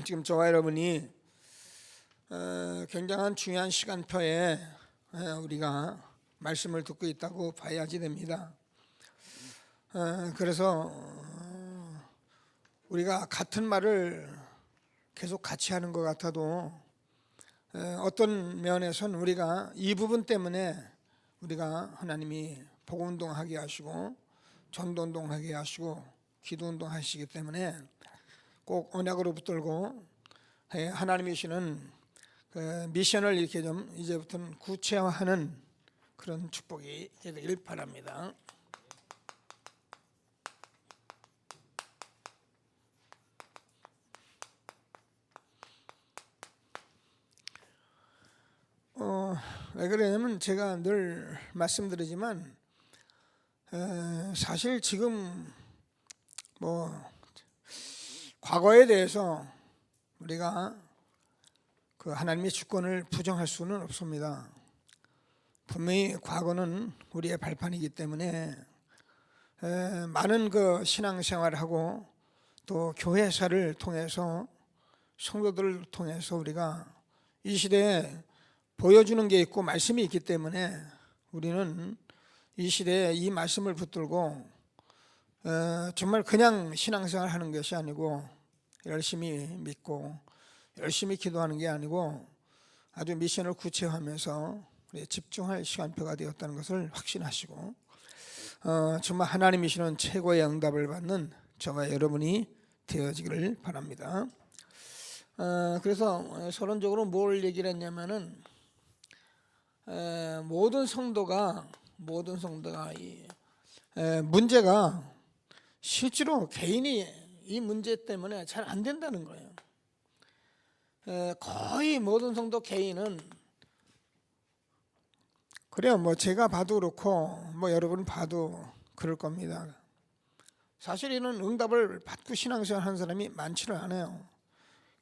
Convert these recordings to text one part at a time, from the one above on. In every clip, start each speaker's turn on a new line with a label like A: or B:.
A: 지금 저와 여러분이 굉장한 중요한 시간표에 우리가 말씀을 듣고 있다고 봐야지 됩니다. 그래서 우리가 같은 말을 계속 같이 하는 것 같아도 어떤 면에서는 우리가 이 부분 때문에 우리가 하나님이 복음운동하게 하시고 전도운동하게 하시고 기도운동 하시기 때문에 꼭 언약으로 붙들고 하나님이 주시는 그 미션을 이렇게 좀 이제부터는 구체화하는 그런 축복이 되길 바랍니다. 왜 그러냐면 제가 늘 말씀드리지만 사실 지금 과거에 대해서 우리가 그 하나님의 주권을 부정할 수는 없습니다. 분명히 과거는 우리의 발판이기 때문에 많은 그 신앙생활을 하고 또 교회사를 통해서 성도들을 통해서 우리가 이 시대에 보여주는 게 있고 말씀이 있기 때문에 우리는 이 시대에 이 말씀을 붙들고 정말 그냥 신앙생활 하는 것이 아니고 열심히 믿고 열심히 기도하는 게 아니고 아주 미션을 구체화하면서 집중할 시간표가 되었다는 것을 확신하시고 정말 하나님이시는 최고의 응답을 받는 저와 여러분이 되어지기를 바랍니다. 그래서 서론적으로 뭘 얘기를 했냐면은 모든 성도가 이 문제가 실제로 개인이 이 문제 때문에 잘 안 된다는 거예요. 거의 모든 성도 개인은 그래요. 제가 봐도 그렇고 여러분 봐도 그럴 겁니다. 사실 이는 응답을 받고 신앙생활 하는 사람이 많지는 않아요.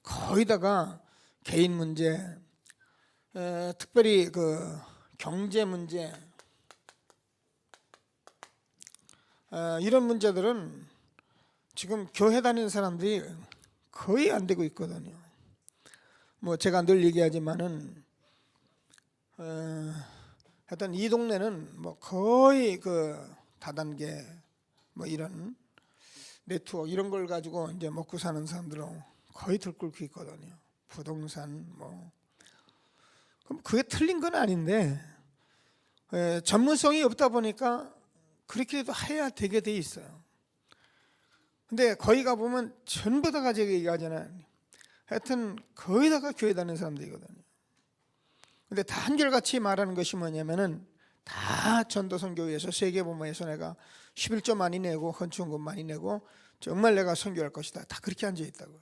A: 거의 다가 개인 문제, 특별히 그 경제 문제, 이런 문제들은 지금 교회 다니는 사람들이 거의 안 되고 있거든요. 제가 늘 얘기하지만은 하여튼 이 동네는 거의 그 다단계 이런 네트워크 이런 걸 가지고 이제 먹고 사는 사람들은 거의 들끓고 있거든요. 부동산 그럼 그게 틀린 건 아닌데 전문성이 없다 보니까 그렇게도 해야 되게 돼 있어요. 근데 거기 가보면 전부 다가 제가 얘기하잖아요. 하여튼 거의 다가 교회 다니는 사람들이거든요. 근데 다 한결같이 말하는 것이 뭐냐면은 다 전도선교회에서 세계보험에서 내가 11조 많이 내고 헌충금 많이 내고 정말 내가 선교할 것이다. 다 그렇게 앉아 있다고요.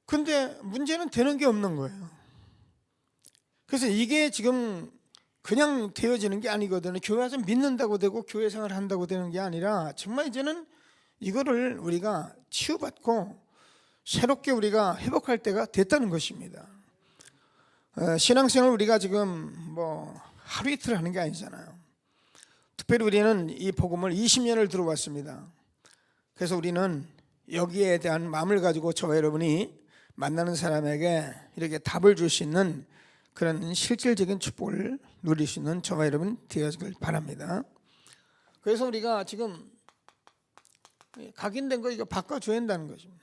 A: 근데 문제는 되는 게 없는 거예요. 그래서 이게 지금 그냥 되어지는 게 아니거든요. 교회 와서 믿는다고 되고 교회 생활을 한다고 되는 게 아니라 정말 이제는 이거를 우리가 치유받고 새롭게 우리가 회복할 때가 됐다는 것입니다. 신앙생활 우리가 지금 하루 이틀 하는 게 아니잖아요. 특별히 우리는 이 복음을 20년을 들어왔습니다. 그래서 우리는 여기에 대한 마음을 가지고 저와 여러분이 만나는 사람에게 이렇게 답을 줄 수 있는 그런 실질적인 축복을 누릴 수 있는 저와 여러분 되어지길 바랍니다. 그래서 우리가 지금 각인된 거 이거 바꿔줘야 한다는 것입니다.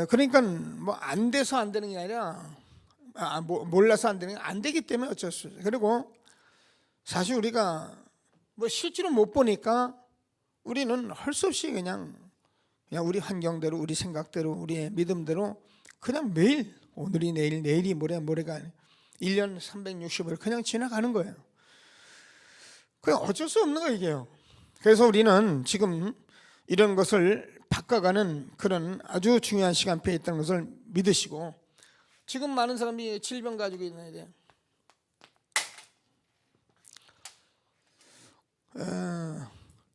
A: 그러니까 안 돼서 안 되는 게 아니라 몰라서 안 되는 게 안 되기 때문에 어쩔 수 없어요. 그리고 사실 우리가 실제로 못 보니까 우리는 할 수 없이 그냥 우리 환경대로 우리 생각대로 우리의 믿음대로 그냥 매일 오늘이 내일 내일이 모레가 아니에요. 1년 360일 그냥 지나가는 거예요. 그냥 어쩔 수 없는 거예요 이게요. 그래서 우리는 지금 이런 것을 바꿔가는 그런 아주 중요한 시간표에 있다는 것을 믿으시고 지금 많은 사람이 질병 가지고 있는데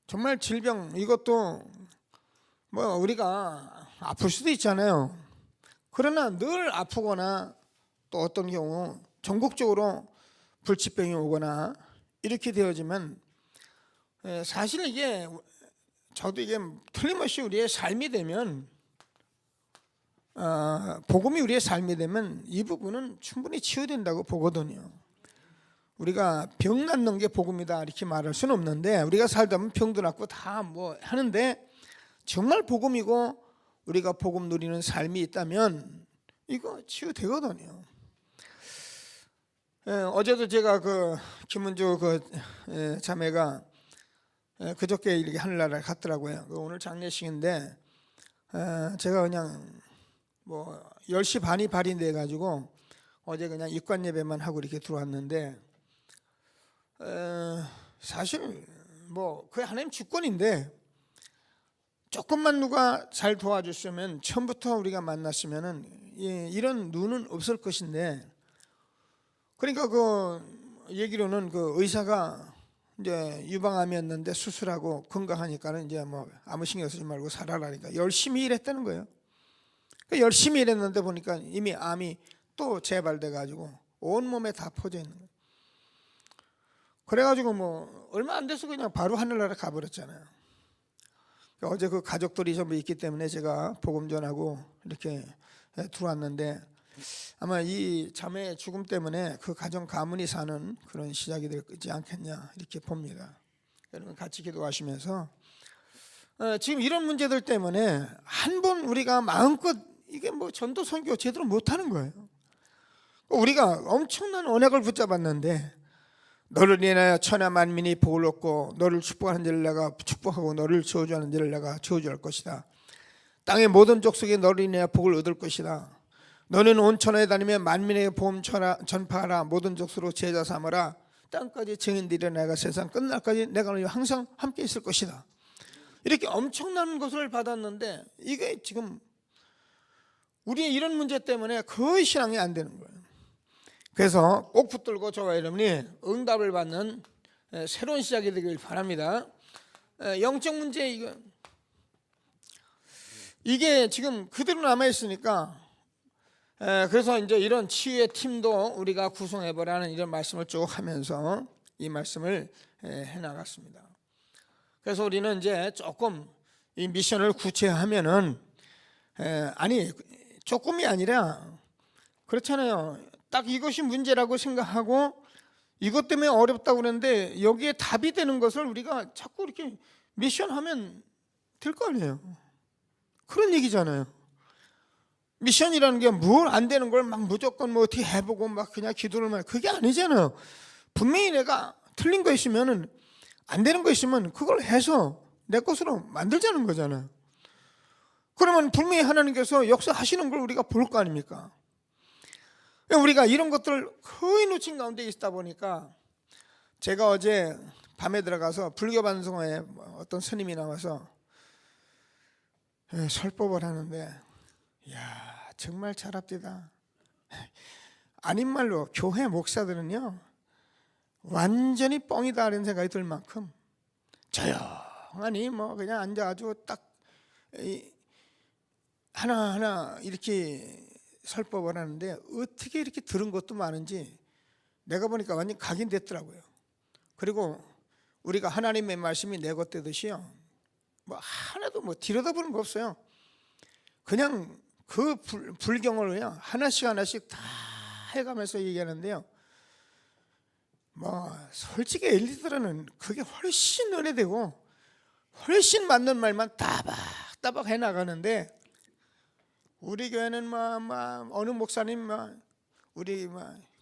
A: 정말 질병 이것도 우리가 아플 수도 있잖아요. 그러나 늘 아프거나 또 어떤 경우 전국적으로 불치병이 오거나 이렇게 되어지면 사실 이게 저도 이게 틀림없이 우리의 삶이 되면 복음이 우리의 삶이 되면 이 부분은 충분히 치유된다고 보거든요. 우리가 병 낫는 게 복음이다 이렇게 말할 수는 없는데, 우리가 살다 보면 병도 낫고 다 뭐 하는데, 정말 복음이고 우리가 복음 누리는 삶이 있다면 이거 치유되거든요. 어제도 제가 그 김은주 자매가 그저께 이렇게 하늘나라에 갔더라고요. 오늘 장례식인데 제가 그냥 뭐 10시 반이 발인돼 가지고 어제 그냥 입관 예배만 하고 이렇게 들어왔는데, 사실 뭐 그게 하나님 주권인데 조금만 누가 잘 도와줬으면, 처음부터 우리가 만났으면은 이런 눈은 없을 것인데, 그러니까 그 얘기로는 그 의사가 이제 유방암이었는데 수술하고 건강하니까는 이제 뭐 아무 신경 쓰지 말고 살아라니까 열심히 일했다는 거예요. 그러니까 열심히 일했는데 보니까 이미 암이 또 재발돼 가지고 온 몸에 다 퍼져 있는 거예요. 그래가지고 뭐 얼마 안 돼서 그냥 바로 하늘나라 가버렸잖아요. 그러니까 어제 그 가족들이 전부 있기 때문에 제가 복음 전하고 이렇게 들어왔는데, 아마 이 자매의 죽음 때문에 그 가정 가문이 사는 그런 시작이 되지 않겠냐 이렇게 봅니다. 여러분 같이 기도하시면서 지금 이런 문제들 때문에 한 번 우리가 마음껏 이게 뭐 전도 선교 제대로 못하는 거예요. 우리가 엄청난 언약을 붙잡았는데, 너를 인하여 천하 만민이 복을 얻고 너를 축복하는 자를 내가 축복하고 너를 저주하는 자를 내가 저주할 것이다. 땅의 모든 족속이 너를 인하여 복을 얻을 것이다. 너는 온 천하에 다니며 만민에게 복음 전파하라. 모든 족속으로 제자 삼으라. 땅까지 증인되리라. 내가 세상 끝날까지 내가 너희와 항상 함께 있을 것이다. 이렇게 엄청난 것을 받았는데, 이게 지금 우리의 이런 문제 때문에 거의 신앙이 안 되는 거예요. 그래서 꼭 붙들고 저와 여러분이 응답을 받는 새로운 시작이 되길 바랍니다. 영적 문제 이게 지금 그대로 남아 있으니까, 그래서 이제 이런 치유의 팀도 우리가 구성해보라는 이런 말씀을 쭉 하면서 이 말씀을 해나갔습니다. 그래서 우리는 이제 조금 이 미션을 구체화하면은, 아니 조금이 아니라 그렇잖아요. 딱 이것이 문제라고 생각하고 이것 때문에 어렵다고 그러는데 여기에 답이 되는 것을 우리가 자꾸 이렇게 미션하면 될 거 아니에요. 그런 얘기잖아요. 미션이라는 게 뭘 안 되는 걸 막 무조건 뭐 어떻게 해보고 막 그냥 기도를 말, 그게 아니잖아요. 분명히 내가 틀린 거 있으면은, 안 되는 거 있으면 그걸 해서 내 것으로 만들자는 거잖아요. 그러면 분명히 하나님께서 역사하시는 걸 우리가 볼 거 아닙니까? 우리가 이런 것들 거의 놓친 가운데 있다 보니까, 제가 어제 밤에 들어가서 불교 반성회에 어떤 스님이 나와서 설법을 하는데, 이야 정말 잘합디다. 아닌 말로 교회 목사들은요 완전히 뻥이다 이런 생각이 들 만큼 조용하니 뭐 그냥 앉아가지고 딱 하나하나 이렇게 설법을 하는데, 어떻게 이렇게 들은 것도 많은지 내가 보니까 완전 각인됐더라고요. 그리고 우리가 하나님의 말씀이 내 것 되듯이요, 뭐 하나도 뭐 들여다보는 거 없어요. 그냥 그 불경을 그냥 하나씩 하나씩 다 해가면서 얘기하는데요, 뭐 솔직히 엘리트들은 그게 훨씬 은혜되고 훨씬 맞는 말만 따박따박 해나가는데, 우리 교회는 어느 목사님 우리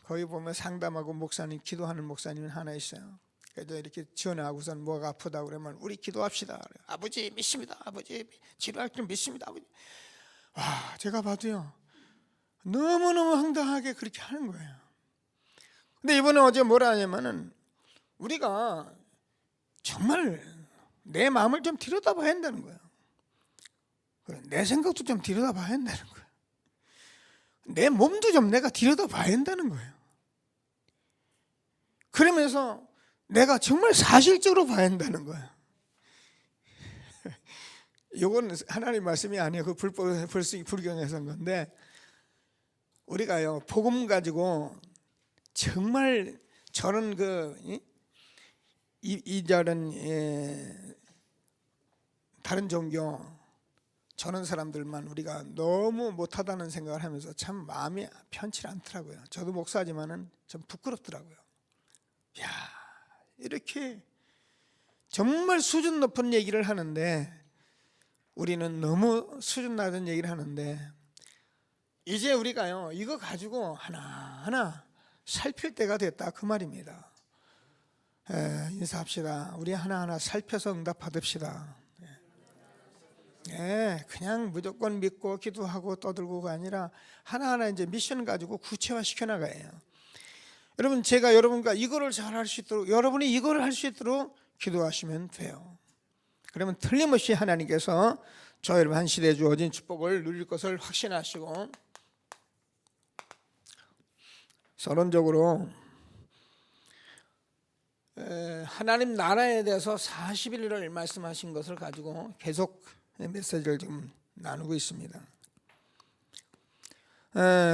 A: 거기 보면 상담하고 목사님 기도하는 목사님은 하나 있어요. 그래도 이렇게 전화하고선 뭐가 아프다 그러면 우리 기도합시다. 아버지 믿습니다. 아버지 치료할 줄 믿습니다. 아버지. 와, 제가 봐도요 너무너무 황당하게 그렇게 하는 거예요. 근데 이번에 어제 뭐라 하냐면은, 우리가 정말 내 마음을 좀 들여다봐야 한다는 거예요. 내 생각도 좀 들여다봐야 한다는 거예요. 내 몸도 좀 내가 들여다봐야 한다는 거예요. 그러면서 내가 정말 사실적으로 봐야 한다는 거예요. 이건 하나님 말씀이 아니에요. 그 불경에서 한 건데, 우리가요 복음 가지고 정말 저는 이절은 다른 종교 저런 사람들만 우리가 너무 못하다는 생각을 하면서 참 마음이 편치 않더라고요. 저도 목사지만은 좀 부끄럽더라고요. 야, 이렇게 정말 수준 높은 얘기를 하는데 우리는 너무 수준 낮은 얘기를 하는데 이제 우리가요 이거 가지고 하나하나 살필 때가 됐다 그 말입니다. 인사합시다. 우리 하나하나 살펴서 응답받읍시다. 그냥 무조건 믿고 기도하고 떠들고가 아니라 하나하나 이제 미션 가지고 구체화시켜 나가요. 여러분, 제가 여러분과 이거를 잘 할 수 있도록 여러분이 이거를 할 수 있도록 기도하시면 돼요. 그러면 틀림없이 하나님께서 저 여러분 한 시대에 주어진 축복을 누릴 것을 확신하시고 서론적으로 하나님 나라에 대해서 40일을 말씀하신 것을 가지고 계속 메시지를 좀 나누고 있습니다.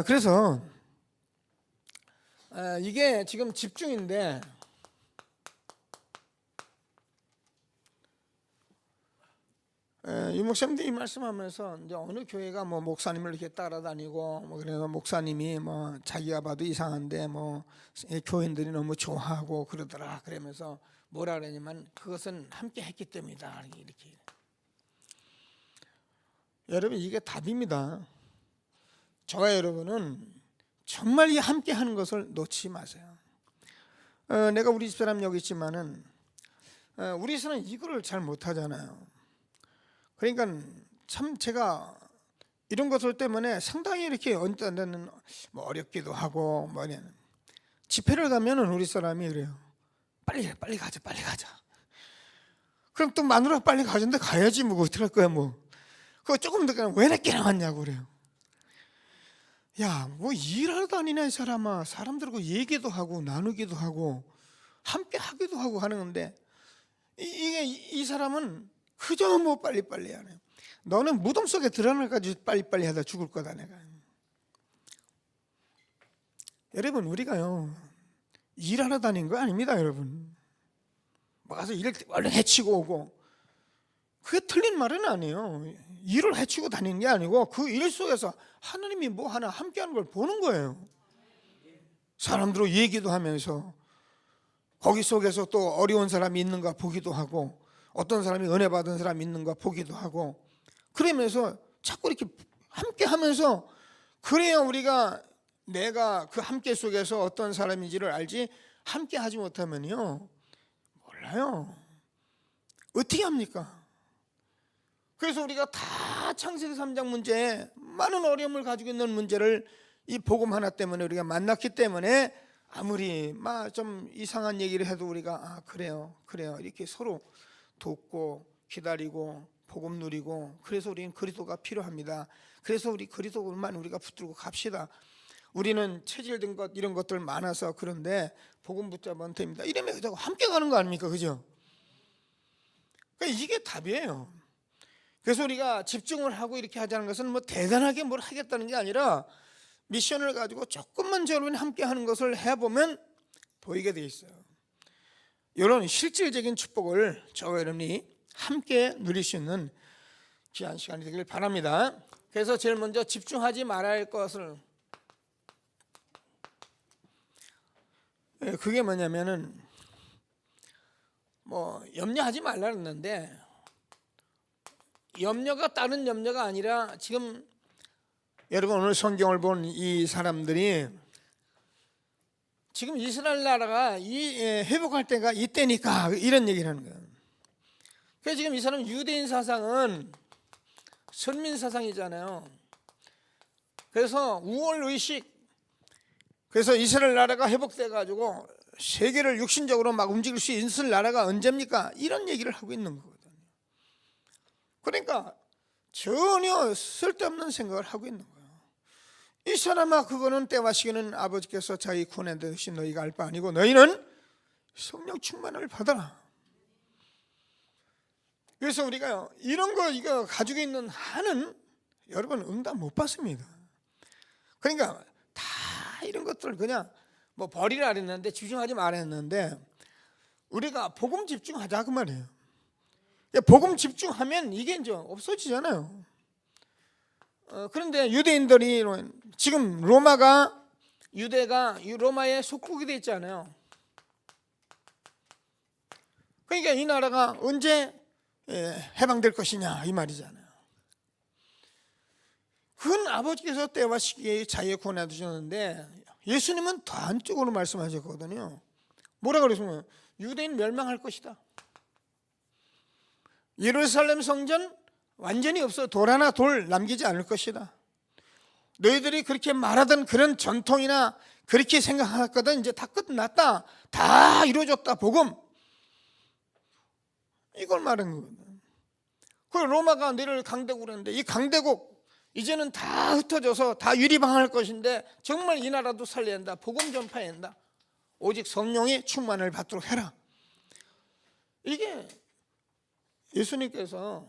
A: 그래서 이게 지금 집중인데 이 목사님들이 말씀하면서 이제 어느 교회가 뭐 목사님을 이렇게 따라다니고 뭐 그래서 목사님이 뭐 자기가 봐도 이상한데 뭐 교인들이 너무 좋아하고 그러더라 그러면서 뭐라 그러냐면 그것은 함께 했기 때문이다 이렇게. 여러분 이게 답입니다. 저와 여러분은 정말 이 함께 하는 것을 놓치지 마세요. 내가 우리 집사람 여기 있지만은 우리에서는 이거를 잘 못하잖아요. 그러니까 참 제가 이런 것들 때문에 상당히 이렇게 언뜻은 뭐 어렵기도 하고 뭐냐 집회를 가면은 우리 사람이 그래요. 빨리 가자. 그럼 또 마누라 빨리 가자는데 가야지 뭐 어떡할 거야 뭐. 그거 조금 더 그냥 왜 늦게 나왔냐고 그래요. 야, 뭐 일하러 다니네 이 사람아. 사람들하고 얘기도 하고 나누기도 하고 함께 하기도 하고 하는 건데 이 사람은 그저 뭐 빨리빨리 하네. 너는 무덤 속에 드러날까지 빨리빨리 하다 죽을 거다 내가. 여러분 우리가요 일하러 다닌 거 아닙니다 여러분. 가서 일을 얼른 해치고 오고 그게 틀린 말은 아니에요. 일을 해치고 다니는 게 아니고 그 일 속에서 하나님이 뭐 하나 함께하는 걸 보는 거예요. 사람들하고 얘기도 하면서 거기 속에서 또 어려운 사람이 있는가 보기도 하고 어떤 사람이 은혜 받은 사람이 있는가 보기도 하고 그러면서 자꾸 이렇게 함께 하면서 그래야 우리가 내가 그 함께 속에서 어떤 사람인지를 알지 함께 하지 못하면요 몰라요. 어떻게 합니까? 그래서 우리가 다 창세기 3장 문제에 많은 어려움을 가지고 있는 문제를 이 복음 하나 때문에 우리가 만났기 때문에 아무리 막 좀 이상한 얘기를 해도 우리가 그래요 이렇게 서로 돕고 기다리고 복음 누리고 그래서 우리는 그리스도가 필요합니다. 그래서 우리 그리스도만 우리가 붙들고 갑시다. 우리는 체질된 것 이런 것들 많아서 그런데 복음 붙잡으면 됩니다. 이러면 함께 가는 거 아닙니까? 그죠? 그러니까 이게 답이에요. 그래서 우리가 집중을 하고 이렇게 하자는 것은 뭐 대단하게 뭘 하겠다는 게 아니라 미션을 가지고 조금만 여러분이 함께 하는 것을 해보면 보이게 돼 있어요. 이런 실질적인 축복을 저와 여러분이 함께 누릴 수 있는 귀한 시간이 되길 바랍니다. 그래서 제일 먼저 집중하지 말아야 할 것을 그게 뭐냐면은 뭐 염려하지 말라 그랬는데 염려가 다른 염려가 아니라 지금 여러분 오늘 성경을 본 이 사람들이 지금 이스라엘 나라가 회복할 때가 이때니까 이런 얘기를 하는 거예요. 그래서 지금 이 사람 유대인 사상은 선민 사상이잖아요. 그래서 우월의식 그래서 이스라엘 나라가 회복돼 가지고 세계를 육신적으로 막 움직일 수 있을 나라가 언제입니까? 이런 얘기를 하고 있는 거거든요. 그러니까 전혀 쓸데없는 생각을 하고 있는 거예요. 이 사람아 그거는 때와 시기는 아버지께서 자기 구원에 대신 너희가 알 바 아니고 너희는 성령 충만을 받아라. 그래서 우리가 이런 거 이거 가지고 있는 한은 여러분 응답 못 받습니다. 그러니까 다 이런 것들을 그냥 뭐 버리라 그랬는데 집중하지 말라 했는데 우리가 복음 집중하자 그 말이에요. 복음 집중하면 이게 이제 없어지잖아요. 그런데 유대인들이 지금 유대가 로마의 속국이 돼 있잖아요. 그러니까 이 나라가 언제 해방될 것이냐 이 말이잖아요. 그건 아버지께서 때와 시기에 자유에 권해 주셨는데 예수님은 더 안쪽으로 말씀하셨거든요. 뭐라 그랬어요? 유대인 멸망할 것이다. 예루살렘 성전 완전히 없어 돌 하나 돌 남기지 않을 것이다. 너희들이 그렇게 말하던 그런 전통이나 그렇게 생각했거든 이제 다 끝났다. 다 이루어졌다. 복음. 이걸 말한 거거든. 그 로마가 너희를 강대국으로 했는데 이 강대국 이제는 다 흩어져서 다 유리방할 것인데 정말 이 나라도 살려야 한다. 복음 전파해야 한다. 오직 성령의 충만을 받도록 해라. 이게 예수님께서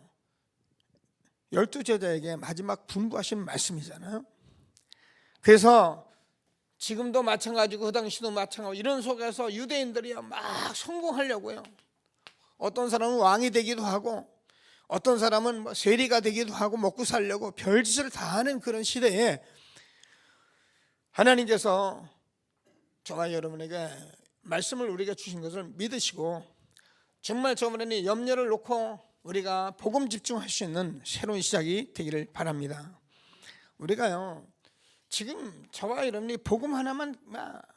A: 12제자에게 마지막 분부하신 말씀이잖아요. 그래서 지금도 마찬가지고 그 당시도 마찬가지고 이런 속에서 유대인들이 막 성공하려고요. 어떤 사람은 왕이 되기도 하고 어떤 사람은 뭐 세리가 되기도 하고 먹고 살려고 별짓을 다 하는 그런 시대에 하나님께서 저와 여러분에게 말씀을 우리가 주신 것을 믿으시고 정말 저번에는 염려를 놓고 우리가 복음 집중할 수 있는 새로운 시작이 되기를 바랍니다. 우리가요 지금 저와 여러분이 복음 하나만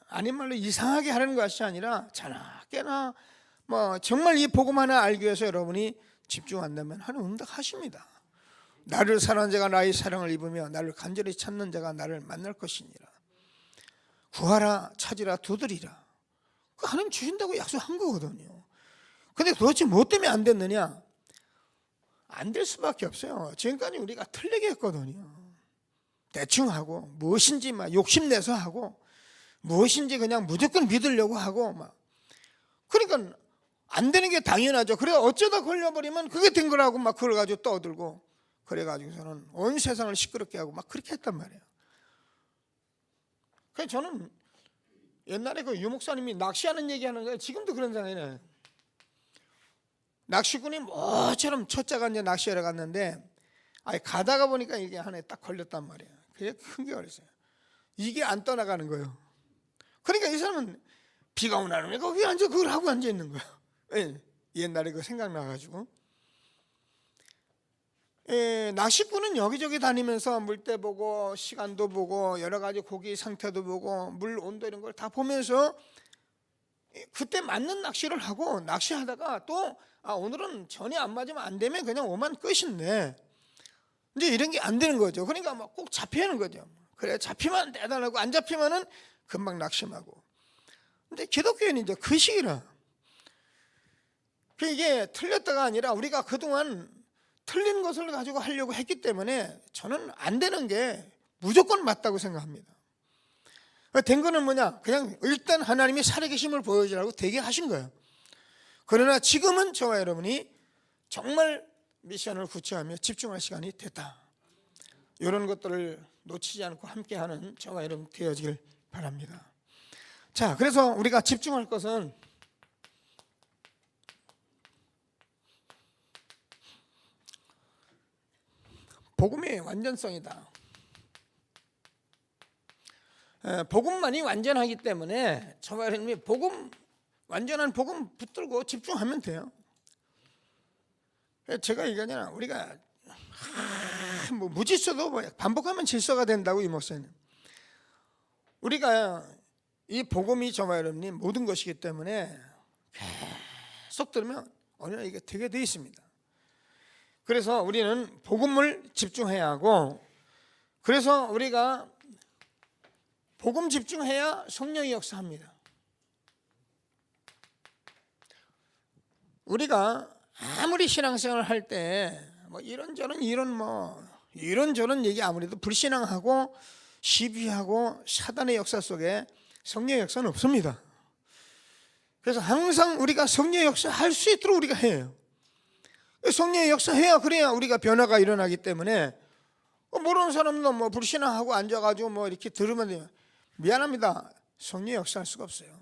A: 아닌 말로 이상하게 하는 것이 아니라 자나 깨나 뭐 정말 이 복음 하나 알기 위해서 여러분이 집중한다면 하나님 응답하십니다. 나를 사랑하는 자가 나의 사랑을 입으며 나를 간절히 찾는 자가 나를 만날 것이니라. 구하라 찾으라 두드리라. 하나님 주신다고 약속한 거거든요. 근데 도대체 뭐 때문에 안 됐느냐? 안 될 수밖에 없어요. 지금까지 우리가 틀리게 했거든요. 대충 하고 무엇인지 막 욕심내서 하고 무엇인지 그냥 무조건 믿으려고 하고 막 그러니까 안 되는 게 당연하죠. 그래 어쩌다 걸려버리면 그게 된 거라고 막 그걸 가지고 떠들고 그래가지고서는 온 세상을 시끄럽게 하고 막 그렇게 했단 말이에요. 그래서 저는 옛날에 그 유목사님이 낚시하는 얘기하는 거예요. 지금도 그런 상황이네. 낚시꾼이 뭐처럼 첫째가 이제 낚시하러 갔는데 가다가 보니까 이게 하나에 딱 걸렸단 말이에요. 그게 큰 게 어렸어요. 이게 안 떠나가는 거예요. 그러니까 이 사람은 비가 오나는 애가 왜 앉아 그걸 하고 앉아 있는 거예요. 옛날에 그 생각나가지고 낚시꾼은 여기저기 다니면서 물때 보고 시간도 보고 여러 가지 고기 상태도 보고 물 온도 이런 걸 다 보면서 그때 맞는 낚시를 하고 낚시하다가 또 오늘은 전이 안 맞으면 안 되면 그냥 오만 끝인데 이제 이런 게 안 되는 거죠. 그러니까 막 꼭 잡혀야 하는 거죠. 그래 잡히면 대단하고 안 잡히면은 금방 낙심하고. 근데 기독교인은 이제 그 시기라. 이게 틀렸다가 아니라 우리가 그동안 틀린 것을 가지고 하려고 했기 때문에 저는 안 되는 게 무조건 맞다고 생각합니다. 된 거는 뭐냐? 그냥 일단 하나님이 살아계심을 보여주라고 되게 하신 거예요. 그러나 지금은 저와 여러분이 정말 미션을 구체하며 집중할 시간이 됐다. 이런 것들을 놓치지 않고 함께하는 저와 여러분 되어지길 바랍니다. 자, 그래서 우리가 집중할 것은 복음의 완전성이다. 복음만이 완전하기 때문에 저와 여러분이 완전한 복음 붙들고 집중하면 돼요. 제가 얘기하잖아. 우리가 뭐 무질서도 반복하면 질서가 된다고 이 목사님. 우리가 이 복음이 저와 여러분이 모든 것이기 때문에 계속 들으면 어느 날 이게 되게 돼 있습니다. 그래서 우리는 복음을 집중해야 하고 그래서 우리가 복음 집중해야 성령이 역사합니다. 우리가 아무리 신앙생활을 할 때 뭐 이런저런 이런저런 얘기 아무래도 불신앙하고 시비하고 사단의 역사 속에 성령의 역사는 없습니다. 그래서 항상 우리가 성령의 역사 할 수 있도록 우리가 해요. 성령의 역사 해야 그래야 우리가 변화가 일어나기 때문에 모르는 사람도 뭐 불신앙하고 앉아가지고 뭐 이렇게 들으면 돼요. 미안합니다. 성령의 역사할 수가 없어요.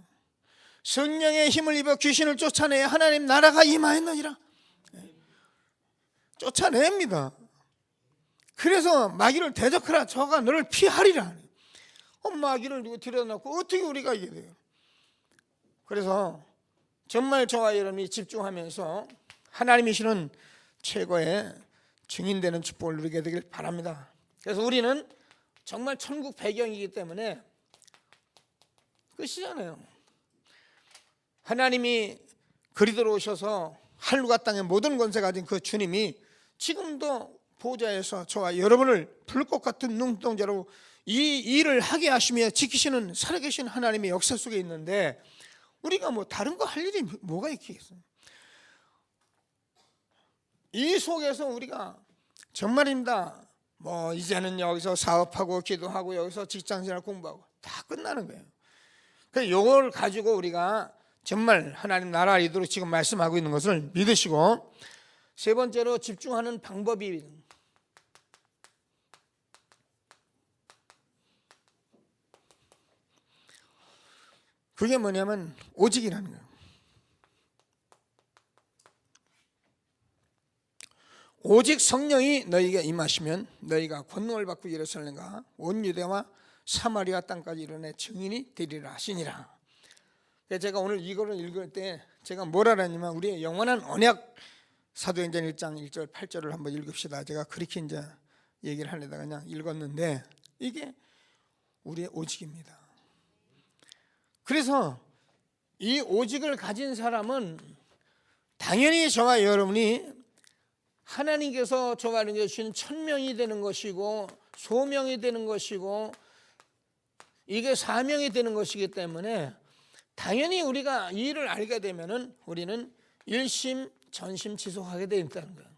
A: 성령의 힘을 입어 귀신을 쫓아내야 하나님 나라가 임하였느니라. 쫓아냅니다. 그래서 마귀를 대적하라. 저가 너를 피하리라. 마귀를 들여놓고 어떻게 우리가 이게 돼요? 그래서 정말 저와 여러분이 집중하면서 하나님이 주시는 최고의 증인되는 축복을 누리게 되길 바랍니다. 그래서 우리는 정말 천국 배경이기 때문에 끝이잖아요. 하나님이 그리스도로 오셔서 하늘과 땅의 모든 권세 가진 그 주님이 지금도 보좌에서 저와 여러분을 불꽃 같은 눈동자로 이 일을 하게 하시며 지키시는 살아계신 하나님의 역사 속에 있는데 우리가 뭐 다른 거 할 일이 뭐가 있겠어요? 이 속에서 우리가 정말입니다. 뭐 이제는 여기서 사업하고 기도하고 여기서 직장생활 공부하고 다 끝나는 거예요. 그래서 이걸 가지고 우리가 정말 하나님 나라 이도록 지금 말씀하고 있는 것을 믿으시고, 세 번째로 집중하는 방법이 그게 뭐냐면 오직이라는 거예요. 오직 성령이 너희에게 임하시면 너희가 권능을 받고 예루살렘과 온 유대와 사마리아 땅까지 이르내 증인이 되리라 하시니라. 제가 오늘 이거를 읽을 때 제가 뭐라 그랬냐면 우리의 영원한 언약, 사도행전 1장 1절 8절을 한번 읽읍시다. 제가 그렇게 이제 얘기를 하려다가 그냥 읽었는데 이게 우리의 오직입니다. 그래서 이 오직을 가진 사람은 당연히 저와 여러분이 하나님께서 저와 여러분에게 주신 천명이 되는 것이고 소명이 되는 것이고 이게 사명이 되는 것이기 때문에 당연히 우리가 이 일을 알게 되면은 우리는 일심 전심 지속하게 되어 있다는 거예요.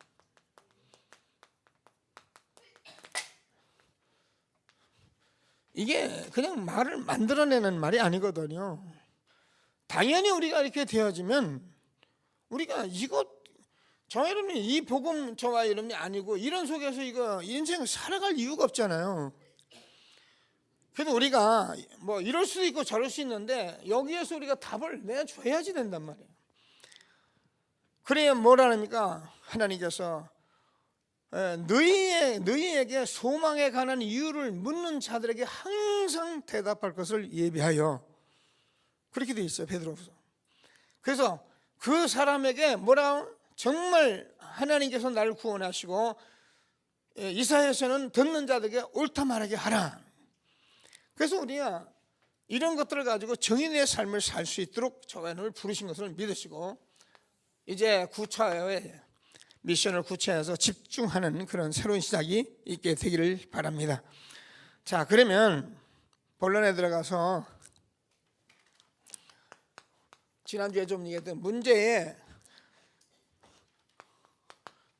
A: 이게 그냥 말을 만들어내는 말이 아니거든요. 당연히 우리가 이렇게 되어지면 우리가 저와 여러분이 이 복음 저와 여러분이 아니고 이런 속에서 이거 인생을 살아갈 이유가 없잖아요. 그래서 우리가 뭐 이럴 수도 있고 저럴 수 있는데 여기에서 우리가 답을 내줘야지 된단 말이에요. 그래야 뭐라니까 하나님께서 너희에게 소망에 관한 이유를 묻는 자들에게 항상 대답할 것을 예비하여, 그렇게 돼 있어요 베드로후서. 그래서 그 사람에게 정말 하나님께서 나를 구원하시고 이사야서는 듣는 자들에게 옳다 말하게 하라. 그래서 우리가 이런 것들을 가지고 정인의 삶을 살 수 있도록 저와 여러분을 부르신 것을 믿으시고 이제 구차의 미션을 구체해서 집중하는 그런 새로운 시작이 있게 되기를 바랍니다. 자, 그러면 본론에 들어가서 지난주에 좀 얘기했던 문제에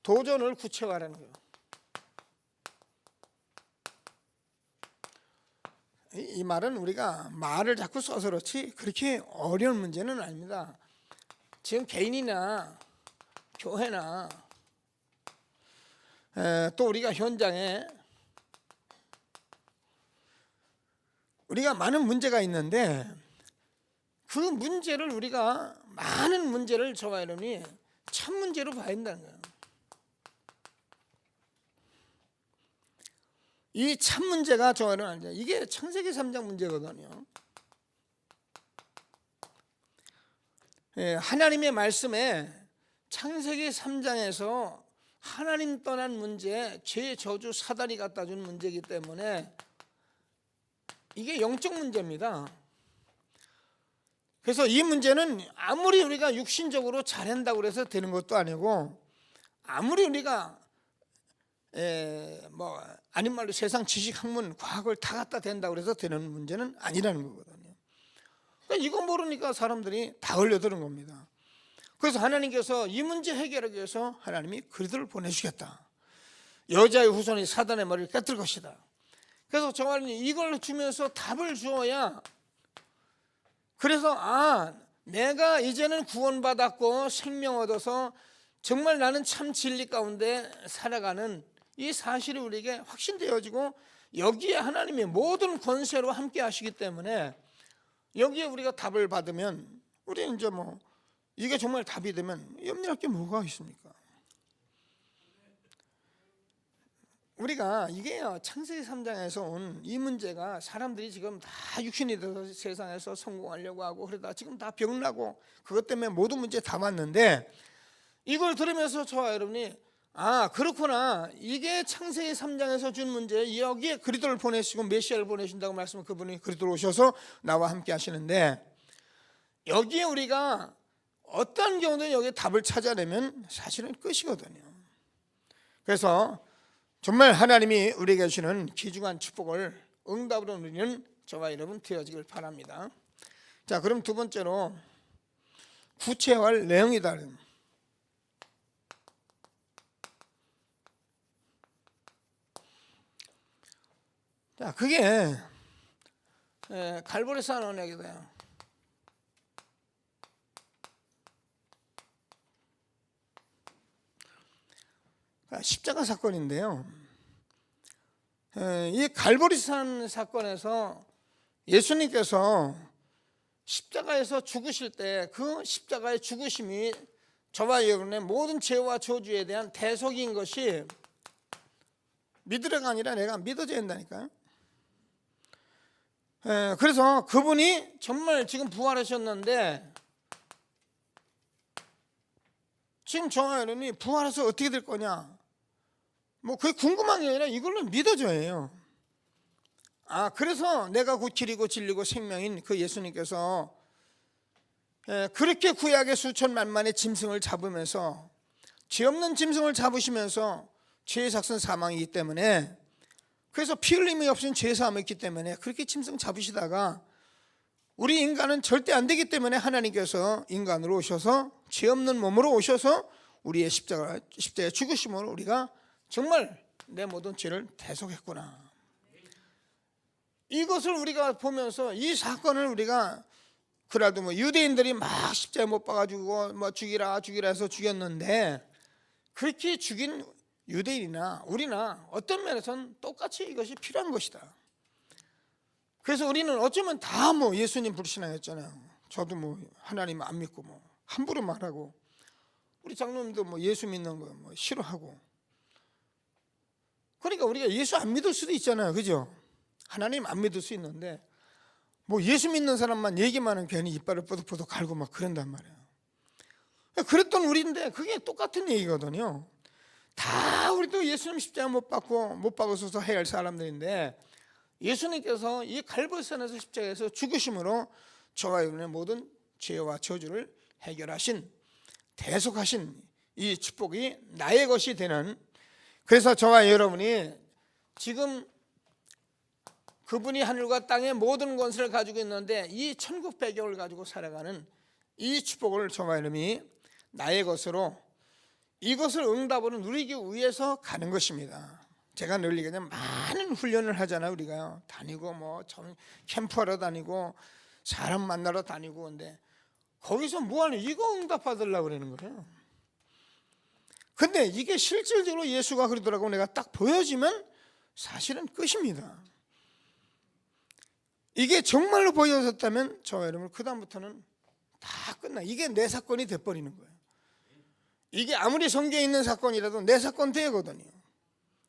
A: 도전을 구체화하는 거예요. 이 말은 우리가 말을 자꾸 써서 그렇지 그렇게 어려운 문제는 아닙니다. 지금 개인이나 교회나 또 우리가 현장에 우리가 많은 문제가 있는데 그 문제를 우리가 많은 문제를 저와 여러분이 참 문제로 봐야 된다는 거예요. 이 참 문제가 저와 여러분 이게 창세기 3장 문제거든요. 하나님의 말씀에 창세기 3장에서 하나님 떠난 문제, 죄 저주 사단이 갖다 준 문제이기 때문에 이게 영적 문제입니다. 그래서 이 문제는 아무리 우리가 육신적으로 잘한다고 해서 되는 것도 아니고 아무리 우리가 아닌 말로 세상 지식 학문 과학을 다 갖다 댄다고 해서 되는 문제는 아니라는 거거든요. 그러니까 이거 모르니까 사람들이 다 걸려드는 겁니다. 그래서 하나님께서 이 문제 해결하기 위해서 하나님이 그리스도를 보내주겠다. 여자의 후손이 사단의 머리를 깨뜨릴 것이다. 그래서 저는 이걸 주면서 답을 주어야, 그래서 내가 이제는 구원받았고 생명 얻어서 정말 나는 참 진리 가운데 살아가는 이 사실이 우리에게 확신되어지고 여기에 하나님의 모든 권세로 함께 하시기 때문에 여기에 우리가 답을 받으면 우리는 이제 이게 정말 답이 되면 염려할 게 뭐가 있습니까? 우리가 이게요, 창세기 3장에서 온 이 문제가 사람들이 지금 다 육신이 돼서 세상에서 성공하려고 하고 그러다 지금 다 병나고 그것 때문에 모든 문제 다 왔는데, 이걸 들으면서 저와 여러분이 그렇구나, 이게 창세기 3장에서 준 문제, 여기에 그리스도를 보내시고 메시아를 보내신다고 말씀을, 그분이 그리스도로 오셔서 나와 함께 하시는데, 여기에 우리가 어떤 경우든 여기에 답을 찾아내면 사실은 끝이거든요. 그래서 정말 하나님이 우리에게 주시는 귀중한 축복을 응답으로 누리는 저와 여러분 되어지길 바랍니다. 자, 그럼 두 번째로 구체화할 내용이다. 자, 그게 갈보리산 언약이다. 십자가 사건인데요, 이 갈보리산 사건에서 예수님께서 십자가에서 죽으실 때 그 십자가의 죽으심이 저와 여러분의 모든 죄와 저주에 대한 대속인 것이 믿으려가 아니라 내가 믿어져야 한다니까요. 그래서 그분이 정말 지금 부활하셨는데, 지금 저와 여러분이 부활해서 어떻게 될 거냐, 뭐 그게 궁금한 게 아니라 이걸로 믿어져야 해요. 그래서 내가 곧 길이고 진리고 생명인 그 예수님께서 그렇게 구약의 수천 만만의 짐승을 잡으면서, 죄 없는 짐승을 잡으시면서 죄의 삭선 사망이기 때문에, 그래서 피 흘림이 없인 죄 사함이 있기 때문에 그렇게 짐승 잡으시다가, 우리 인간은 절대 안 되기 때문에 하나님께서 인간으로 오셔서 죄 없는 몸으로 오셔서 우리의 십자가의 죽으심으로 우리가 정말 내 모든 죄를 대속했구나. 이것을 우리가 보면서 이 사건을 우리가, 그래도 뭐 유대인들이 막 십자가에 못 박아주고 뭐 죽이라 해서 죽였는데, 그렇게 죽인 유대인이나 우리나 어떤 면에서는 똑같이 이것이 필요한 것이다. 그래서 우리는 어쩌면 다 뭐 예수님 불신앙했잖아요. 저도 뭐 하나님 안 믿고 뭐 함부로 말하고, 우리 장로님도 뭐 예수 믿는 거 뭐 싫어하고. 그러니까 우리가 예수 안 믿을 수도 있잖아요, 그죠? 하나님 안 믿을 수 있는데, 뭐 예수 믿는 사람만 얘기만 하면 괜히 이빨을 뽀득뽀득 갈고 막 그런단 말이에요. 그랬던 우리인데 그게 똑같은 얘기거든요. 다 우리도 예수님 십자가 못 박으셔서 해야 할 사람들인데, 예수님께서 이 갈보리산에서 십자가에서 죽으심으로 저와 여러분의 모든 죄와 저주를 해결하신, 대속하신 이 축복이 나의 것이 되는, 그래서 저와 여러분이 지금 그분이 하늘과 땅의 모든 권세를 가지고 있는데 이 천국 배경을 가지고 살아가는 이 축복을 저와 여러분이 나의 것으로, 이것을 응답으로 누리기 위해서 가는 것입니다. 제가 늘 얘기하면 많은 훈련을 하잖아요. 우리가 다니고 뭐 캠프하러 다니고 사람 만나러 다니고, 근데 거기서 뭐하는, 이거 응답받으려고 그러는 거예요. 근데 이게 실질적으로 예수가 그러더라고 내가 딱 보여지면 사실은 끝입니다. 이게 정말로 보여졌다면 저와 여러분 그다음부터는 다 끝나. 이게 내 사건이 돼버리는 거예요. 이게 아무리 성경에 있는 사건이라도 내 사건 되거든요.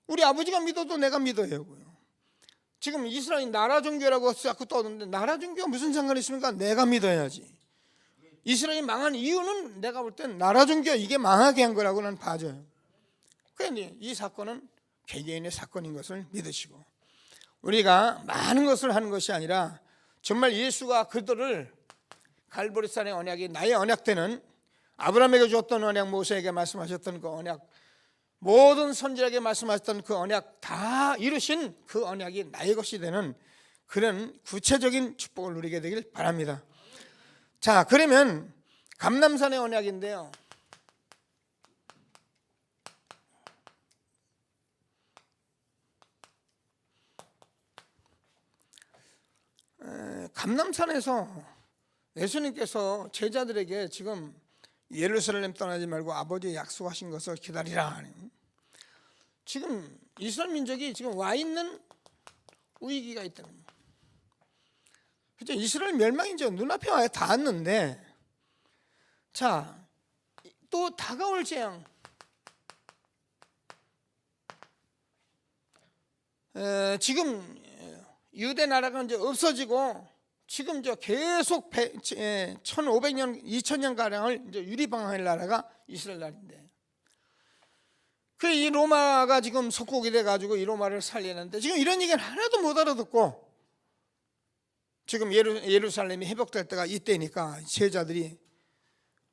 A: 우리 아버지가 믿어도 내가 믿어야 하고요. 지금 이스라엘 나라 종교라고 자꾸 떠드는데, 나라 종교가 무슨 상관이 있습니까? 내가 믿어야지. 이스라엘이 망한 이유는 내가 볼 땐 나라 종교 이게 망하게 한 거라고 난 봐줘요. 그런데 이 사건은 개개인의 사건인 것을 믿으시고, 우리가 많은 것을 하는 것이 아니라 정말 예수가 그들을 갈보리산의 언약이 나의 언약되는, 아브라함에게 주었던 언약, 모세에게 말씀하셨던 그 언약, 모든 선지자에게 말씀하셨던 그 언약 다 이루신 그 언약이 나의 것이 되는 그런 구체적인 축복을 누리게 되길 바랍니다. 자, 그러면 감람산의 언약인데요, 감람산에서 예수님께서 제자들에게 지금 예루살렘 떠나지 말고 아버지의 약속하신 것을 기다리라. 지금 이스라엘 민족이 지금 와 있는 위기가 있다는 거예요. 그렇죠? 이스라엘 멸망이 이제 눈앞에 와야 닿았는데, 자, 또 다가올 재앙, 지금 유대 나라가 이제 없어지고 지금 계속 1500년, 2000년 가량을 이제 유리방황할 나라가 이스라엘 나라인데, 이 로마가 지금 속국이 돼가지고 이 로마를 살리는데 지금 이런 얘기는 하나도 못 알아듣고, 지금 예루살렘이 회복될 때가 이때니까 제자들이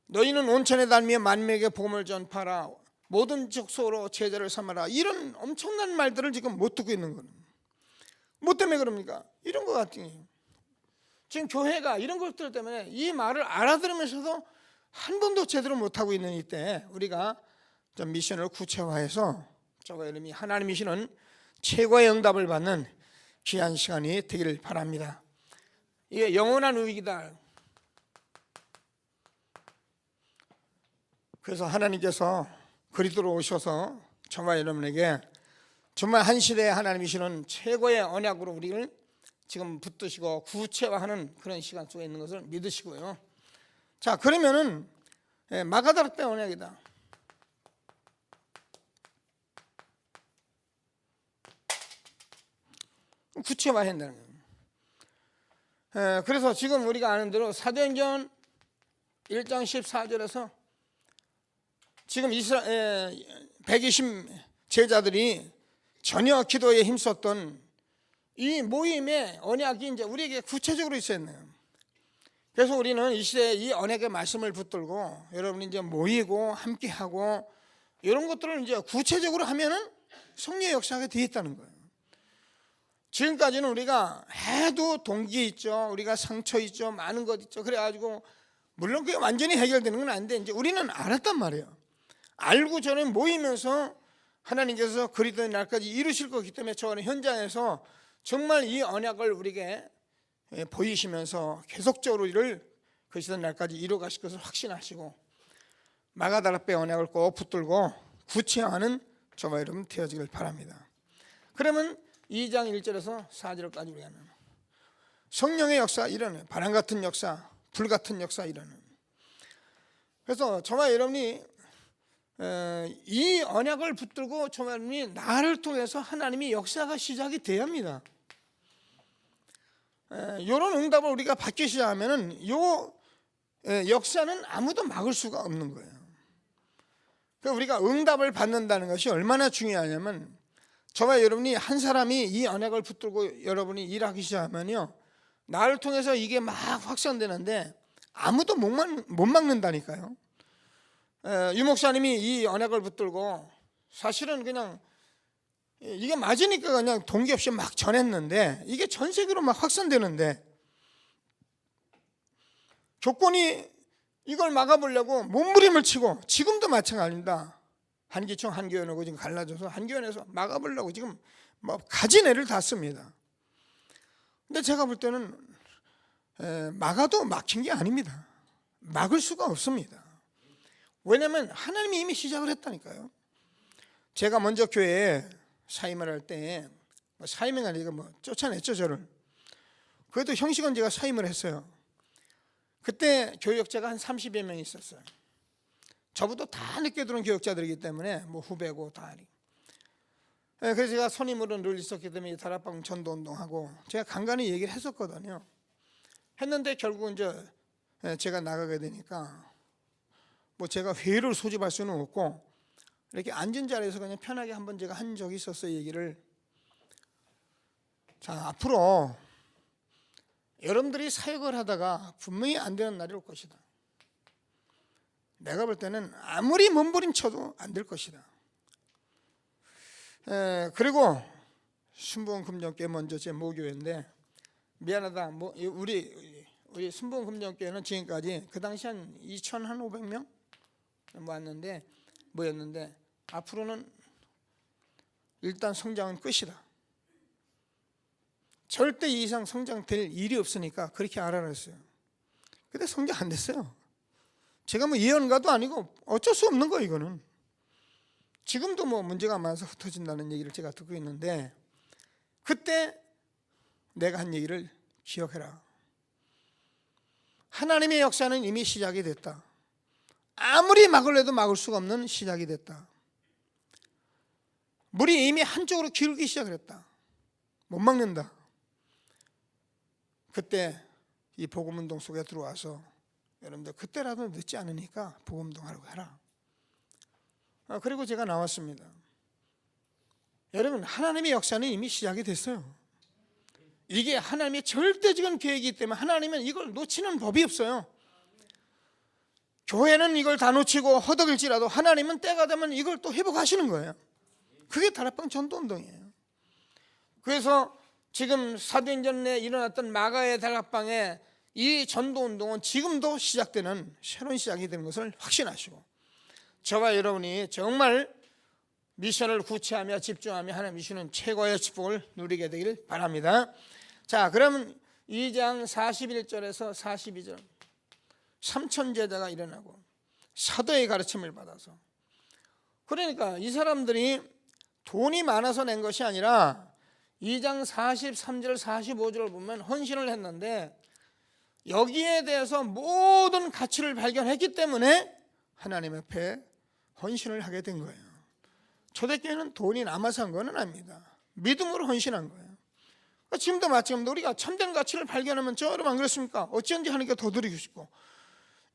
A: 너희는 온천에 달며 만민에게 복음을 전파하라, 모든 족속으로 제자를 삼아라, 이런 엄청난 말들을 지금 못 듣고 있는 거예요. 뭐 때문에 그럽니까? 이런 것 같으니 지금 교회가 이런 것들 때문에 이 말을 알아들으면서도 한 번도 제대로 못하고 있는 이때 우리가 좀 미션을 구체화해서 저와 여러분이 하나님이 주시는 최고의 응답을 받는 귀한 시간이 되기를 바랍니다. 이게 영원한 우익이다. 그래서 하나님께서 그리스도로 오셔서 저와 여러분에게 정말 한 시대에 하나님이 주시는 최고의 언약으로 우리를 지금 붙드시고 구체화하는 그런 시간 속에 있는 것을 믿으시고요. 자, 그러면은 마가다락배 언약이다. 구체화해야 된다는 거예요. 그래서 지금 우리가 아는 대로 사도행전 1장 14절에서 지금 120 제자들이 전혀 기도에 힘썼던 이 모임의 언약이 이제 우리에게 구체적으로 있었네요. 그래서 우리는 이 시대에 이 언약의 말씀을 붙들고 여러분이 이제 모이고 함께하고 이런 것들을 이제 구체적으로 하면은 성령의 역사가 되어 있다는 거예요. 지금까지는 우리가 해도 동기 있죠, 우리가 상처 있죠, 많은 것 있죠. 그래가지고 물론 그게 완전히 해결되는 건 아닌데 이제 우리는 알았단 말이에요. 알고 저는 모이면서 하나님께서 그리스도의 날까지 이루실 거기 때문에 저는 현장에서 정말 이 언약을 우리에게 보이시면서 계속적으로 이를 그리스도의 날까지 이루어가실 것을 확신하시고 마가다락배 언약을 꼭 붙들고 구체화하는 저와 여러분 되어지길 바랍니다. 그러면 2장 1절에서 4절까지 우리가 하는 성령의 역사 일어나는, 바람 같은 역사, 불 같은 역사 일어나는. 그래서 저와 여러분이 이 언약을 붙들고 저와 여러분이 나를 통해서 하나님이 역사가 시작이 돼야 합니다. 이런 응답을 우리가 받기 시작하면은 이 역사는 아무도 막을 수가 없는 거예요. 그러니까 우리가 응답을 받는다는 것이 얼마나 중요하냐면, 저와 여러분이 한 사람이 이 언약을 붙들고 여러분이 일하기 시작하면요, 나를 통해서 이게 막 확산되는데 아무도 못 막는다니까요. 유 목사님이 이 언약을 붙들고 사실은 그냥 이게 맞으니까 그냥 동기 없이 막 전했는데 이게 전 세계로 막 확산되는데, 조건이 이걸 막아보려고 몸부림을 치고, 지금도 마찬가지입니다. 한기총 한교연하고 지금 갈라져서 한교연에서 막아보려고 지금 뭐 가진 애를 다 씁니다. 근데 제가 볼 때는 막아도 막힌 게 아닙니다. 막을 수가 없습니다. 왜냐하면 하나님이 이미 시작을 했다니까요. 제가 먼저 교회에 사임을 할 때, 사임이 아니라 쫓아냈죠, 저를. 그래도 형식은 제가 사임을 했어요. 그때 교역자가 한 30여 명 있었어요. 저보다 다 늦게 들어온 교역자들이기 때문에 후배고 다. 그래서 제가 선임으로 늘 있었기 때문에 다락방 전도운동하고 제가 간간히 얘기를 했었거든요. 했는데 결국은 이제 제가 나가게 되니까 제가 회의를 소집할 수는 없고 이렇게 앉은 자리에서 그냥 편하게 한번 제가 한 적이 있었어요, 얘기를. 자, 앞으로 여러분들이 사역을 하다가 분명히 안 되는 날이 올 것이다. 내가 볼 때는 아무리 몸부림쳐도 안 될 것이다. 그리고 순복음 금정교회 먼저 제 모교회인데, 미안하다, 우리 순복음 금정교회는 지금까지 그 당시 한 2,500명 모였는데 앞으로는 일단 성장은 끝이다. 절대 이 이상 성장될 일이 없으니까 그렇게 알아냈어요. 근데 성장 안 됐어요. 제가 예언가도 아니고 어쩔 수 없는 거예요, 이거는. 지금도 문제가 많아서 흩어진다는 얘기를 제가 듣고 있는데, 그때 내가 한 얘기를 기억해라. 하나님의 역사는 이미 시작이 됐다. 아무리 막으려도 막을 수가 없는 시작이 됐다. 물이 이미 한쪽으로 기울기 시작을 했다. 못 막는다. 그때 이 복음운동 속에 들어와서 여러분들 그때라도 늦지 않으니까 복음운동하라고 해라. 그리고 제가 나왔습니다. 여러분, 하나님의 역사는 이미 시작이 됐어요. 이게 하나님의 절대적인 계획이기 때문에 하나님은 이걸 놓치는 법이 없어요. 교회는 이걸 다 놓치고 허덕일지라도 하나님은 때가 되면 이걸 또 회복하시는 거예요. 그게 다락방 전도운동이에요. 그래서 지금 사도행전에 일어났던 마가의 다락방에 이 전도운동은 지금도 시작되는 새로운 시작이 되는 것을 확신하시고, 저와 여러분이 정말 미션을 구체하며 집중하며 하나님 주시는 최고의 축복을 누리게 되길 바랍니다. 자, 그러면 2장 41절에서 42절, 3천 제자가 일어나고 사도의 가르침을 받아서, 그러니까 이 사람들이 돈이 많아서 낸 것이 아니라 2장 43절 45절을 보면 헌신을 했는데, 여기에 대해서 모든 가치를 발견했기 때문에 하나님 앞에 헌신을 하게 된 거예요. 초대교회는 돈이 남아서 한 건 아닙니다. 믿음으로 헌신한 거예요. 그러니까 지금도 마찬가지로 우리가 참된 가치를 발견하면 여러분 안 그렇습니까? 어찌한지 하나님께 더 드리고 싶고,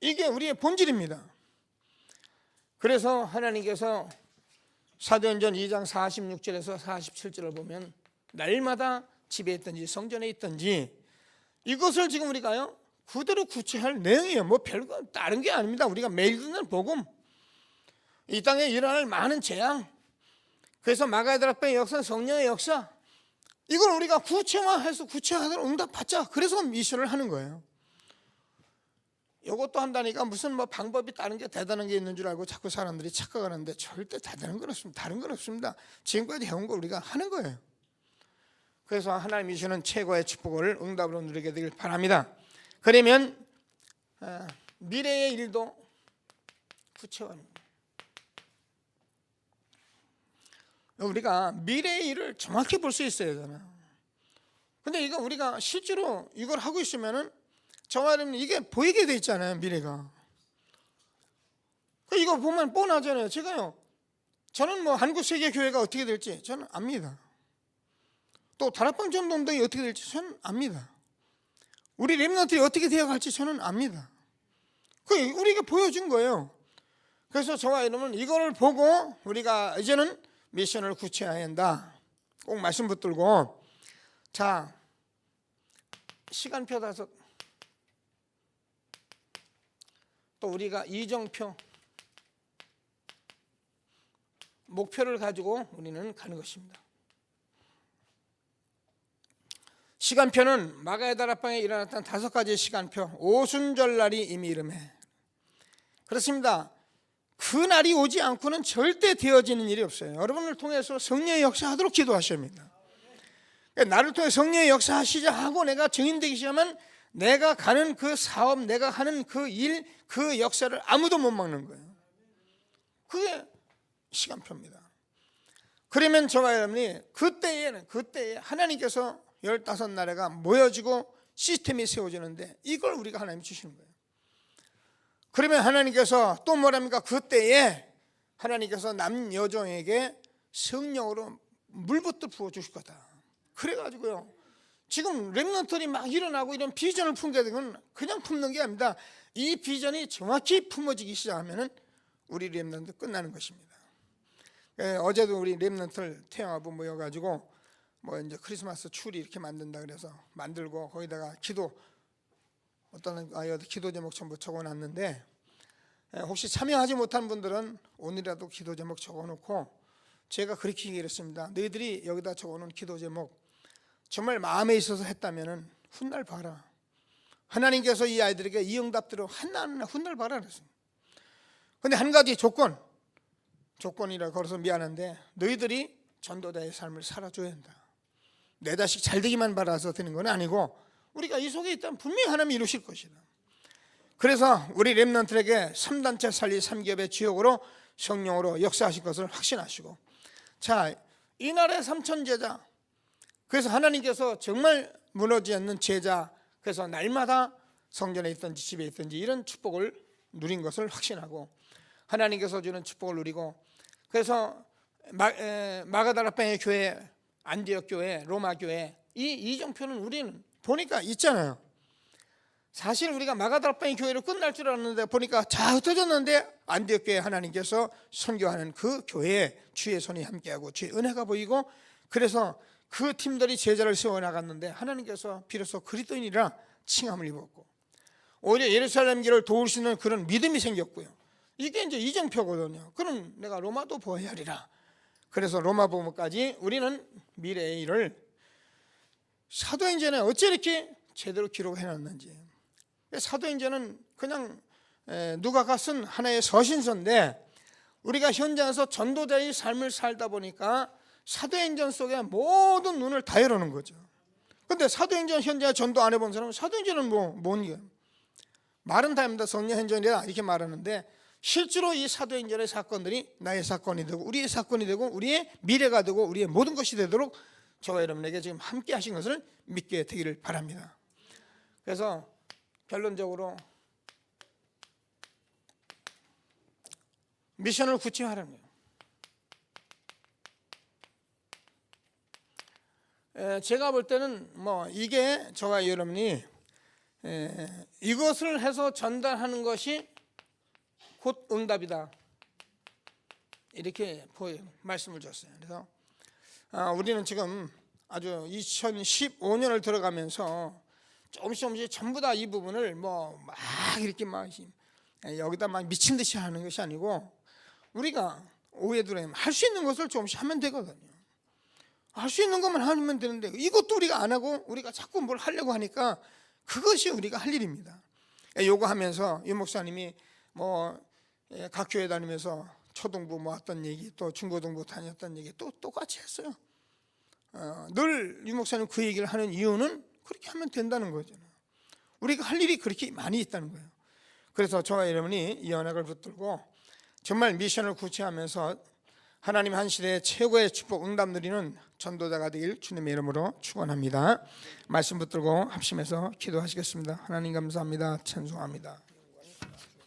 A: 이게 우리의 본질입니다. 그래서 하나님께서 사도행전 2장 46절에서 47절을 보면 날마다 집에 있든지 성전에 있든지 이것을 지금 우리가요 그대로 구체할 내용이에요. 뭐 별거 다른 게 아닙니다. 우리가 매일 듣는 복음, 이 땅에 일어날 많은 재앙, 그래서 마가의 다락방의 역사, 성령의 역사, 이걸 우리가 구체화해서 구체화하도록 응답받자. 그래서 미션을 하는 거예요. 이것도 한다니까 무슨 뭐 방법이 다른 게 대단한 게 있는 줄 알고 자꾸 사람들이 착각하는데 절대 대단한 건 없습니다. 다른 건 없습니다. 지금까지 해온 거 우리가 하는 거예요. 그래서 하나님이 주시는 최고의 축복을 응답으로 누리게 되길 바랍니다. 그러면 미래의 일도 구체화합니다. 우리가 미래의 일을 정확히 볼 수 있어야 되잖아요. 근데 이거 우리가 실제로 이걸 하고 있으면은 저와 여러분 이게 보이게 돼 있잖아요. 미래가. 이거 보면 뻔하잖아요. 저는 뭐 한국 세계 교회가 어떻게 될지 저는 압니다. 또 다락방 전도운동이 어떻게 될지 저는 압니다. 우리 렘넌트들이 어떻게 되어갈지 저는 압니다. 우리가 보여준 거예요. 그래서 저와 여러분 이거를 보고 우리가 이제는 미션을 구체화해야 한다. 꼭 말씀 붙들고, 자, 시간표 다섯, 또 우리가 이정표, 목표를 가지고 우리는 가는 것입니다. 시간표는 마가의 다락방에 일어났던 5가지의 시간표, 오순절날이 이미 이름해. 그렇습니다. 그 날이 오지 않고는 절대 되어지는 일이 없어요. 여러분을 통해서 성령의 역사하도록 기도하셔야 합니다. 나를 통해 성령의 역사하시자 하고 내가 증인되기 시작하면 내가 가는 그 사업, 내가 하는 그 일, 그 역사를 아무도 못 막는 거예요. 그게 시간표입니다. 그러면 저와 여러분이 그때에 하나님께서 15나라가 모여지고 시스템이 세워지는데 이걸 우리가 하나님 주시는 거예요. 그러면 하나님께서 또 뭐랍니까? 그때에 하나님께서 남여종에게 성령으로 물부터 부어주실 거다. 그래가지고요 지금 렘넌트들이 막 일어나고 이런 비전을 품게 된 건 그냥 품는 게 아닙니다. 이 비전이 정확히 품어지기 시작하면 우리 렘넌트 끝나는 것입니다. 어제도 우리 렘넌트들 태영아부 모여가지고 뭐 이제 크리스마스 추리 이렇게 만든다 그래서 만들고 거기다가 어떤 아이한테 기도 제목 전부 적어놨는데, 혹시 참여하지 못한 분들은 오늘이라도 기도 제목 적어놓고, 제가 그렇게 얘기했습니다. 너희들이 여기다 적어놓은 기도 제목 정말 마음에 있어서 했다면은 훗날 봐라. 하나님께서 이 아이들에게 이 응답들을 하나하나 훗날 봐라 그랬습니다. 그런데 한 가지 조건이라 걸어서 미안한데, 너희들이 전도자의 삶을 살아줘야 한다. 내 자식 잘 되기만 바라서 되는 건 아니고 우리가 이 속에 있다면 분명히 하나님이 이루실 것이다. 그래서 우리 렘넌트에게 3단체 살리 3기업의 지역으로 성령으로 역사하실 것을 확신하시고, 자, 이날의 3천 제자, 그래서 하나님께서 정말 무너지지 않는 제자, 그래서 날마다 성전에 있든지 집에 있든지 이런 축복을 누린 것을 확신하고 하나님께서 주는 축복을 누리고, 그래서 마가다락방의 교회 안디옥 교회, 로마 교회, 이 이정표는 우리는 보니까 있잖아요. 사실 우리가 마가다락방의 교회로 끝날 줄 알았는데 보니까 다 흩어졌는데 안디옥 교회 하나님께서 선교하는 그 교회에 주의 손이 함께하고 주의 은혜가 보이고, 그래서 그 팀들이 제자를 세워나갔는데 하나님께서 비로소 그리스도인이라 칭함을 입었고, 오히려 예루살렘 길을 도울 수 있는 그런 믿음이 생겼고요. 이게 이제 이정표거든요. 그럼 내가 로마도 보아야 하리라. 그래서 로마 복음까지 우리는 미래의 일을 사도행전에 어찌 이렇게 제대로 기록해놨는지. 사도행전은 그냥 누가가 쓴 하나의 서신서인데, 우리가 현장에서 전도자의 삶을 살다 보니까 사도행전 속에 모든 눈을 다 열어놓은 거죠. 근데 사도행전 현장에 전도 안 해본 사람은 사도행전은 뭔 말은 다 합니다. 성령행전이라 이렇게 말하는데, 실제로 이 사도행전의 사건들이 나의 사건이 되고 우리의 사건이 되고 우리의 미래가 되고 우리의 모든 것이 되도록 저와 여러분에게 지금 함께 하신 것을 믿게 되기를 바랍니다. 그래서 결론적으로 미션을 구체화하는 거예요. 제가 볼 때는 이게 저와 여러분이 이것을 해서 전달하는 것이 곧 응답이다, 이렇게 말씀을 줬어요. 그래서 우리는 지금 아주 2015년을 들어가면서 조금씩 전부 다 이 부분을 막 이렇게 여기다 막 미친 듯이 하는 것이 아니고, 우리가 오해들어 할 수 있는 것을 조금씩 하면 되거든요. 할 수 있는 것만 하면 되는데 이것도 우리가 안 하고 우리가 자꾸 뭘 하려고 하니까 그것이 우리가 할 일입니다. 요거 하면서 유 목사님이 각 교회 다니면서 초등부 왔던 얘기, 또 중고등부 다녔던 얘기 또 똑같이 했어요. 늘 유 목사님 그 얘기를 하는 이유는 그렇게 하면 된다는 거죠. 우리가 할 일이 그렇게 많이 있다는 거예요. 그래서 저와 여러분이 이 언약을 붙들고 정말 미션을 구체하면서 하나님 한 시대의 최고의 축복 응답 누리는 전도자가 되길 주님의 이름으로 축원합니다. 말씀 붙들고 합심해서 기도하시겠습니다. 하나님 감사합니다. 찬송합니다.